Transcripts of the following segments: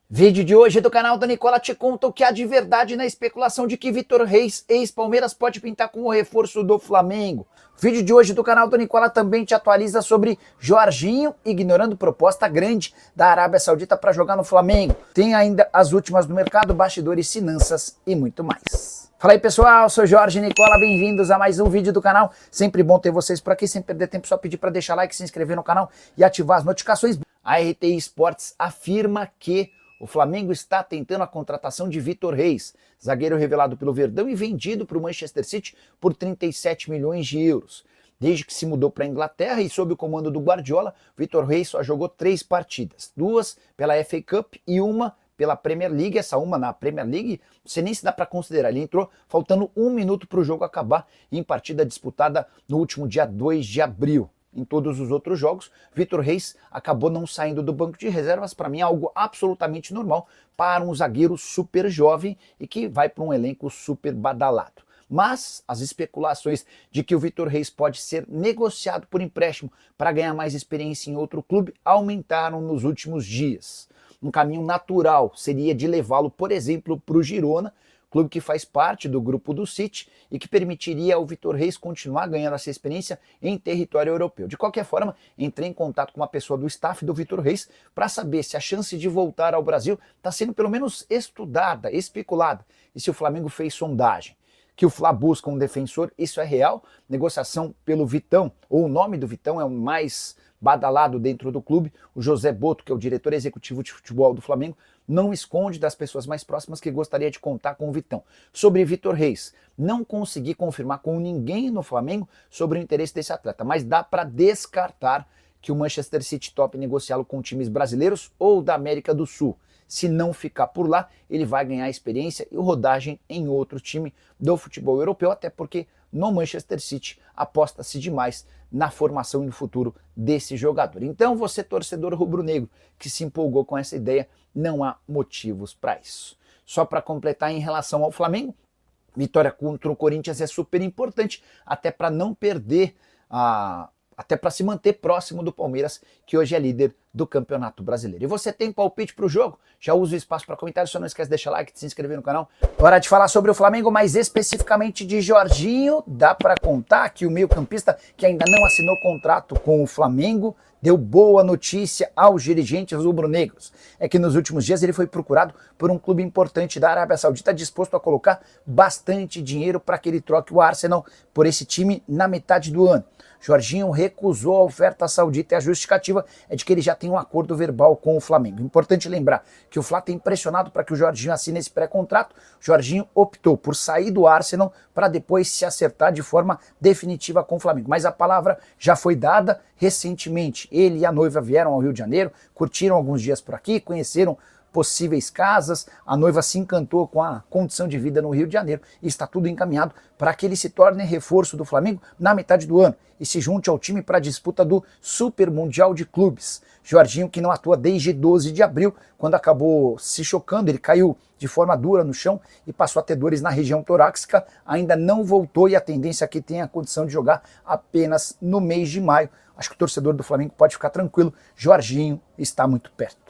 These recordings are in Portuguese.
Vídeo de hoje do canal da Nicola te conta o que há de verdade na especulação de que Vitor Reis, ex-Palmeiras, pode pintar como reforço do Flamengo. Vídeo de hoje do canal da Nicola também te atualiza sobre Jorginho ignorando proposta grande da Arábia Saudita para jogar no Flamengo. Tem ainda as últimas do mercado, bastidores, finanças e muito mais. Fala aí pessoal, sou Jorge Nicola, bem-vindos a mais um vídeo do canal. Sempre bom ter vocês por aqui, sem perder tempo, só pedir para deixar like, se inscrever no canal e ativar as notificações. A RTI Esportes afirma que o Flamengo está tentando a contratação de Vitor Reis, zagueiro revelado pelo Verdão e vendido para o Manchester City por 37 milhões de euros. Desde que se mudou para a Inglaterra e sob o comando do Guardiola, Vitor Reis só jogou 3 partidas, 2 pela FA Cup e uma pela Premier League. Essa uma na Premier League, não sei nem se dá para considerar, ele entrou faltando 1 minuto para o jogo acabar em partida disputada no último dia 2 de abril. Em todos os outros jogos, Vitor Reis acabou não saindo do banco de reservas. Para mim é algo absolutamente normal para um zagueiro super jovem e que vai para um elenco super badalado. Mas as especulações de que o Vitor Reis pode ser negociado por empréstimo para ganhar mais experiência em outro clube aumentaram nos últimos dias. Um caminho natural seria de levá-lo, por exemplo, para o Girona, clube que faz parte do grupo do City e que permitiria ao Vitor Reis continuar ganhando essa experiência em território europeu. De qualquer forma, entrei em contato com uma pessoa do staff do Vitor Reis para saber se a chance de voltar ao Brasil está sendo pelo menos estudada, especulada, e se o Flamengo fez sondagem. Que o Fla busca um defensor, isso é real. Negociação pelo Vitão, ou o nome do Vitão é o mais badalado dentro do clube. O José Boto, que é o diretor executivo de futebol do Flamengo, não esconde das pessoas mais próximas que gostaria de contar com o Vitão. Sobre Vitor Reis, não consegui confirmar com ninguém no Flamengo sobre o interesse desse atleta, mas dá para descartar que o Manchester City tope negociá-lo com times brasileiros ou da América do Sul. Se não ficar por lá, ele vai ganhar experiência e rodagem em outro time do futebol europeu, até porque no Manchester City aposta-se demais na formação e no futuro desse jogador. Então, você, torcedor rubro-negro, que se empolgou com essa ideia, não há motivos para isso. Só para completar em relação ao Flamengo, vitória contra o Corinthians é super importante, até para não perder até para se manter próximo do Palmeiras, que hoje é líder do Campeonato Brasileiro. E você tem palpite para o jogo? Já usa o espaço para comentários, só não esquece de deixar like, de se inscrever no canal. Hora de falar sobre o Flamengo, mais especificamente de Jorginho. Dá para contar que o meio-campista, que ainda não assinou contrato com o Flamengo, deu boa notícia aos dirigentes rubro-negros. É que nos últimos dias ele foi procurado por um clube importante da Arábia Saudita, disposto a colocar bastante dinheiro para que ele troque o Arsenal por esse time na metade do ano. Jorginho recusou a oferta saudita e a justificativa é de que ele já tem um acordo verbal com o Flamengo. Importante lembrar que o Fla tem pressionado para que o Jorginho assine esse pré-contrato. Jorginho optou por sair do Arsenal para depois se acertar de forma definitiva com o Flamengo. Mas a palavra já foi dada recentemente. Ele e a noiva vieram ao Rio de Janeiro, curtiram alguns dias por aqui, conheceram possíveis casas, a noiva se encantou com a condição de vida no Rio de Janeiro e está tudo encaminhado para que ele se torne reforço do Flamengo na metade do ano e se junte ao time para a disputa do Super Mundial de Clubes. Jorginho, que não atua desde 12 de abril, quando acabou se chocando, ele caiu de forma dura no chão e passou a ter dores na região torácica, ainda não voltou e a tendência é que tenha a condição de jogar apenas no mês de maio. Acho que o torcedor do Flamengo pode ficar tranquilo, Jorginho está muito perto.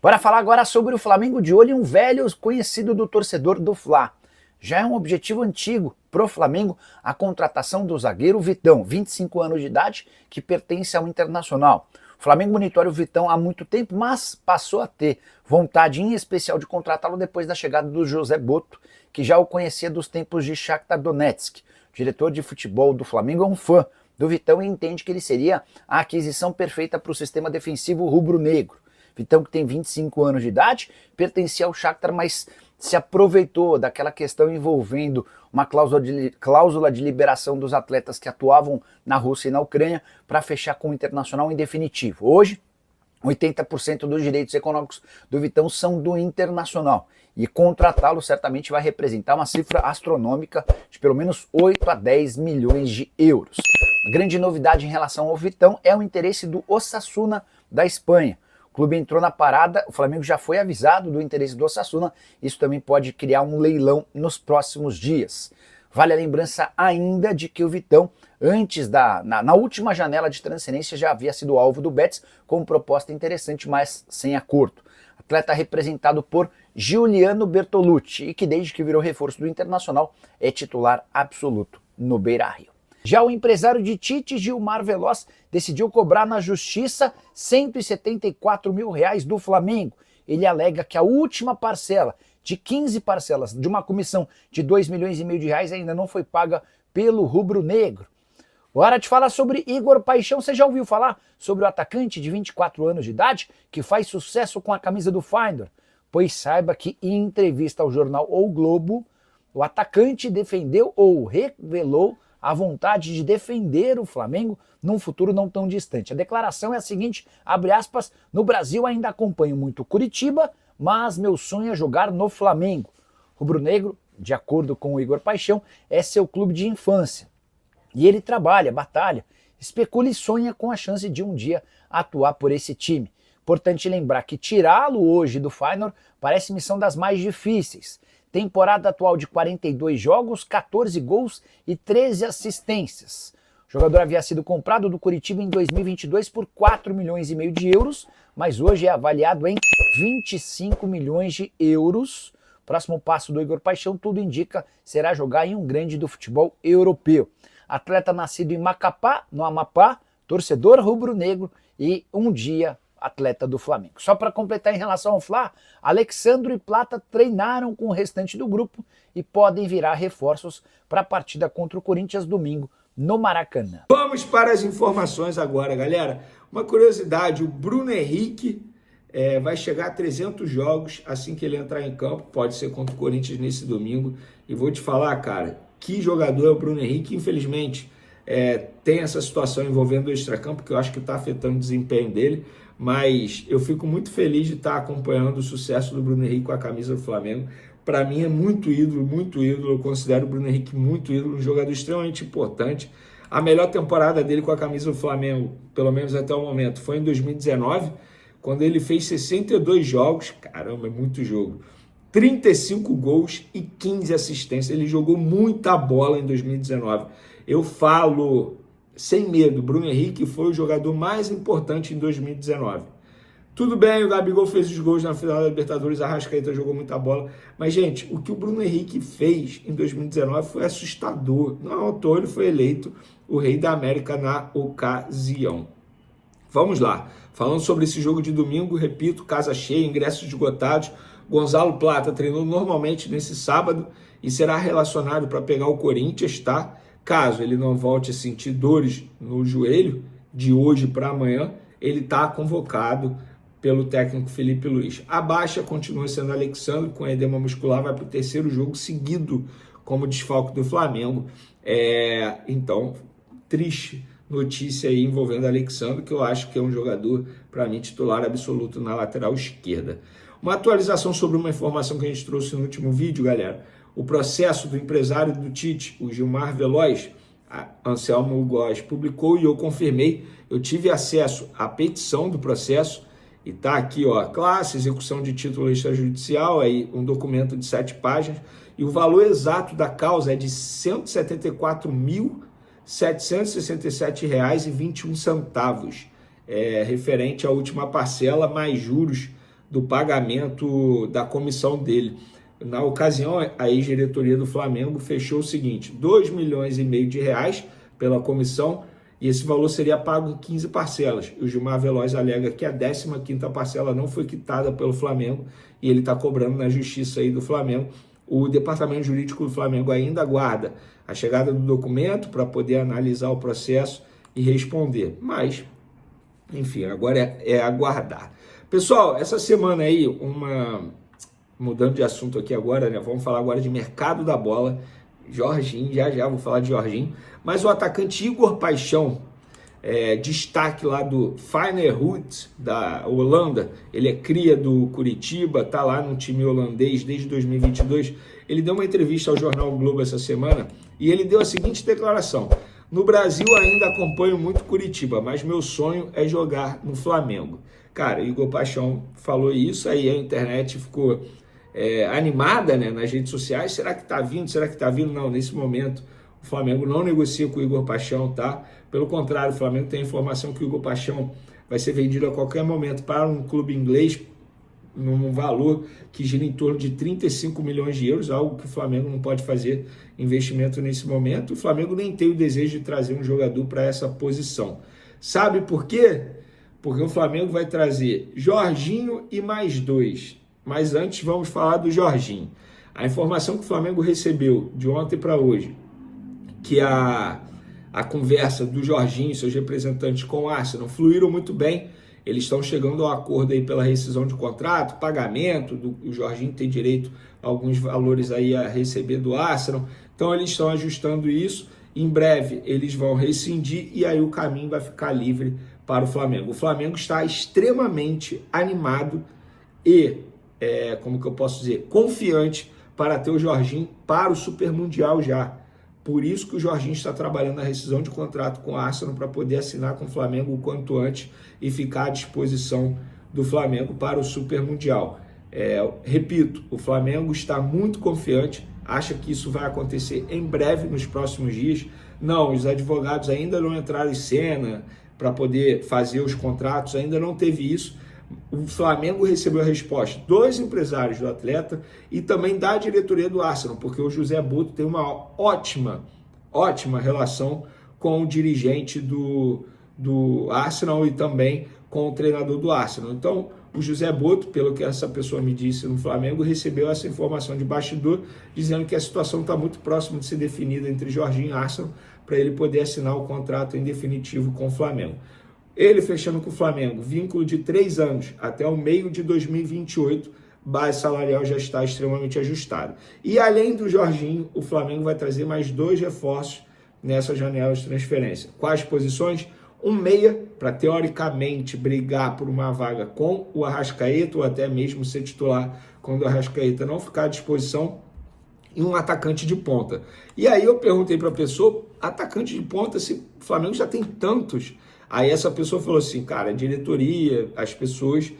Bora falar agora sobre o Flamengo de olho em um velho conhecido do torcedor do Fla. Já é um objetivo antigo pro Flamengo a contratação do zagueiro Vitão, 25 anos de idade, que pertence ao Internacional. O Flamengo monitora o Vitão há muito tempo, mas passou a ter vontade em especial de contratá-lo depois da chegada do José Boto, que já o conhecia dos tempos de Shakhtar Donetsk. O diretor de futebol do Flamengo é um fã do Vitão e entende que ele seria a aquisição perfeita para o sistema defensivo rubro-negro. Vitão, que tem 25 anos de idade, pertencia ao Shakhtar, mas se aproveitou daquela questão envolvendo uma cláusula de liberação dos atletas que atuavam na Rússia e na Ucrânia para fechar com o Internacional em definitivo. Hoje, 80% dos direitos econômicos do Vitão são do Internacional e contratá-lo certamente vai representar uma cifra astronômica de pelo menos 8 a 10 milhões de euros. A grande novidade em relação ao Vitão é o interesse do Osasuna da Espanha. O clube entrou na parada, o Flamengo já foi avisado do interesse do Osasuna, isso também pode criar um leilão nos próximos dias. Vale a lembrança ainda de que o Vitão, antes na última janela de transferência, já havia sido alvo do Betis com proposta interessante, mas sem acordo. atleta representado por Giuliano Bertolucci e que desde que virou reforço do Internacional é titular absoluto no Beira-Rio. Já o empresário de Tite, Gilmar Veloz, decidiu cobrar na justiça R$ 174 mil do Flamengo. Ele alega que a última parcela de 15 parcelas de uma comissão de R$ 2,5 milhões ainda não foi paga pelo rubro-negro. Hora de falar sobre Igor Paixão. Você já ouviu falar sobre o atacante de 24 anos de idade que faz sucesso com a camisa do Feyenoord? Pois saiba que em entrevista ao jornal O Globo, o atacante defendeu ou revelou a vontade de defender o Flamengo num futuro não tão distante. A declaração é a seguinte, abre aspas, no Brasil ainda acompanho muito Curitiba, mas meu sonho é jogar no Flamengo. Rubro-negro, de acordo com o Igor Paixão, é seu clube de infância. E ele trabalha, batalha, especula e sonha com a chance de um dia atuar por esse time. Importante lembrar que tirá-lo hoje do Feyenoord parece missão das mais difíceis. Temporada atual de 42 jogos, 14 gols e 13 assistências. O jogador havia sido comprado do Curitiba em 2022 por 4,5 milhões de euros, mas hoje é avaliado em 25 milhões de euros. Próximo passo do Igor Paixão, tudo indica, será jogar em um grande do futebol europeu. Atleta nascido em Macapá, no Amapá, torcedor rubro-negro e um dia atleta do Flamengo. Só para completar em relação ao Fla, Alexandro e Plata treinaram com o restante do grupo e podem virar reforços para a partida contra o Corinthians domingo no Maracanã. Vamos para as informações agora, galera. Uma curiosidade, o Bruno Henrique vai chegar a 300 jogos assim que ele entrar em campo, pode ser contra o Corinthians nesse domingo. E vou te falar, cara, que jogador é o Bruno Henrique, infelizmente tem essa situação envolvendo o extracampo que eu acho que está afetando o desempenho dele, mas eu fico muito feliz de estar acompanhando o sucesso do Bruno Henrique com a camisa do Flamengo. Para mim é muito ídolo, eu considero o Bruno Henrique muito ídolo, um jogador extremamente importante. A melhor temporada dele com a camisa do Flamengo, pelo menos até o momento, foi em 2019, quando ele fez 62 jogos, caramba, é muito jogo, 35 gols e 15 assistências. Ele jogou muita bola em 2019. Eu falo sem medo, Bruno Henrique foi o jogador mais importante em 2019. Tudo bem, o Gabigol fez os gols na final da Libertadores, a Arrascaeta jogou muita bola, mas, gente, o que o Bruno Henrique fez em 2019 foi assustador. Não à toa ele foi eleito o Rei da América na ocasião. Vamos lá, falando sobre esse jogo de domingo, repito, casa cheia, ingressos esgotados. Gonzalo Plata treinou normalmente nesse sábado e será relacionado para pegar o Corinthians, tá? Caso ele não volte a sentir dores no joelho, de hoje para amanhã, ele está convocado pelo técnico Felipe Luiz. A baixa continua sendo Alexandre, com edema muscular, vai para o terceiro jogo seguido como desfalque do Flamengo. Então, triste notícia aí envolvendo Alexandre, que eu acho que é um jogador, para mim, titular absoluto na lateral esquerda. Uma atualização sobre uma informação que a gente trouxe no último vídeo, galera. O processo do empresário do Tite, o Gilmar Veloz, Anselmo Góes, publicou e eu confirmei. Eu tive acesso à petição do processo e tá aqui, ó, classe, execução de título extrajudicial, aí um documento de 7 páginas, e o valor exato da causa é de R$ 174.767,21, referente à última parcela mais juros do pagamento da comissão dele. Na ocasião, a ex-diretoria do Flamengo fechou o seguinte, R$2,5 milhões pela comissão, e esse valor seria pago em 15 parcelas. O Gilmar Veloz alega que a 15ª parcela não foi quitada pelo Flamengo e ele está cobrando na justiça aí do Flamengo. O departamento jurídico do Flamengo ainda aguarda a chegada do documento para poder analisar o processo e responder. Mas, enfim, agora é aguardar. Pessoal, essa semana aí, mudando de assunto aqui agora, né? Vamos falar agora de mercado da bola. Jorginho, já vou falar de Jorginho. Mas o atacante Igor Paixão, destaque lá do Feyenoord da Holanda, ele é cria do Curitiba, tá lá no time holandês desde 2022. Ele deu uma entrevista ao jornal o Globo essa semana e ele deu a seguinte declaração: no Brasil ainda acompanho muito Curitiba, mas meu sonho é jogar no Flamengo. Cara, Igor Paixão falou isso, aí a internet ficou animada, né, nas redes sociais. Será que tá vindo? Será que tá vindo? Não, nesse momento o Flamengo não negocia com o Igor Paixão, tá? Pelo contrário, o Flamengo tem a informação que o Igor Paixão vai ser vendido a qualquer momento para um clube inglês num valor que gira em torno de 35 milhões de euros, algo que o Flamengo não pode fazer investimento nesse momento. O Flamengo nem tem o desejo de trazer um jogador para essa posição. Sabe por quê? Porque o Flamengo vai trazer Jorginho e mais 2. Mas antes vamos falar do Jorginho. A informação que o Flamengo recebeu de ontem para hoje, que a conversa do Jorginho e seus representantes com o Arsenal fluíram muito bem. Eles estão chegando ao acordo aí pela rescisão de contrato, pagamento, o Jorginho tem direito a alguns valores aí a receber do Arsenal. Então eles estão ajustando isso. Em breve eles vão rescindir e aí o caminho vai ficar livre para o Flamengo. O Flamengo está extremamente animado e, como que eu posso dizer, confiante para ter o Jorginho para o Super Mundial já. Por isso que o Jorginho está trabalhando na rescisão de contrato com o Arsenal para poder assinar com o Flamengo o quanto antes e ficar à disposição do Flamengo para o Super Mundial. Repito, o Flamengo está muito confiante, acha que isso vai acontecer em breve, nos próximos dias. Não, os advogados ainda não entraram em cena para poder fazer os contratos, ainda não teve isso. O Flamengo recebeu a resposta dos empresários do atleta e também da diretoria do Arsenal, porque o José Boto tem uma ótima relação com o dirigente do Arsenal e também com o treinador do Arsenal. Então, o José Boto, pelo que essa pessoa me disse no Flamengo, recebeu essa informação de bastidor, dizendo que a situação está muito próxima de ser definida entre Jorginho e Arsenal, para ele poder assinar o contrato em definitivo com o Flamengo. Ele fechando com o Flamengo, vínculo de 3 anos até o meio de 2028, base salarial já está extremamente ajustada. E além do Jorginho, o Flamengo vai trazer mais 2 reforços nessa janela de transferência. Quais posições? Um meia, para teoricamente brigar por uma vaga com o Arrascaeta, ou até mesmo ser titular quando o Arrascaeta não ficar à disposição, e um atacante de ponta. E aí eu perguntei para a pessoa, atacante de ponta, se o Flamengo já tem tantos. Aí essa pessoa falou assim, cara, a diretoria, as pessoas,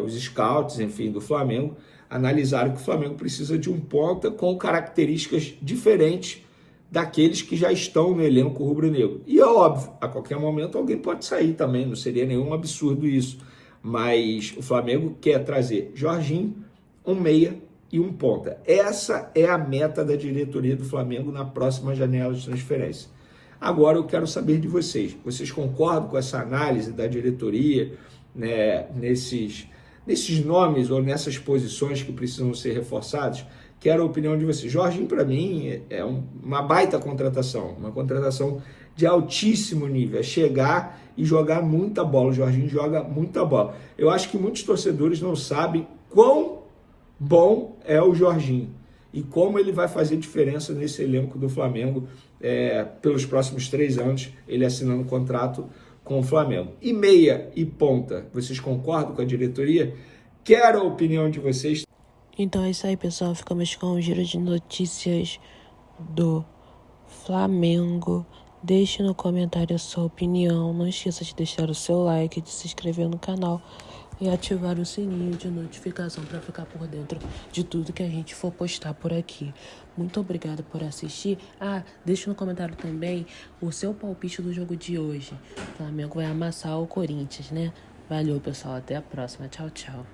os scouts, enfim, do Flamengo, analisaram que o Flamengo precisa de um ponta com características diferentes daqueles que já estão no elenco rubro-negro. E é óbvio, a qualquer momento alguém pode sair também, não seria nenhum absurdo isso. Mas o Flamengo quer trazer Jorginho, um meia e um ponta. Essa é a meta da diretoria do Flamengo na próxima janela de transferência. Agora eu quero saber de vocês. Vocês concordam com essa análise da diretoria, né, nesses nomes ou nessas posições que precisam ser reforçados? Quero a opinião de vocês. Jorginho, para mim, é uma baita contratação, uma contratação de altíssimo nível. É chegar e jogar muita bola. O Jorginho joga muita bola. Eu acho que muitos torcedores não sabem quão bom é o Jorginho e como ele vai fazer diferença nesse elenco do Flamengo pelos próximos 3 anos, ele assinando um contrato com o Flamengo. E meia e ponta, vocês concordam com a diretoria? Quero a opinião de vocês. Então é isso aí, pessoal. Ficamos com o giro de notícias do Flamengo. Deixe no comentário a sua opinião. Não esqueça de deixar o seu like, de se inscrever no canal e ativar o sininho de notificação para ficar por dentro de tudo que a gente for postar por aqui. Muito obrigada por assistir. Deixa no comentário também o seu palpite do jogo de hoje. O Flamengo vai amassar o Corinthians, né? Valeu, pessoal. Até a próxima. Tchau, tchau.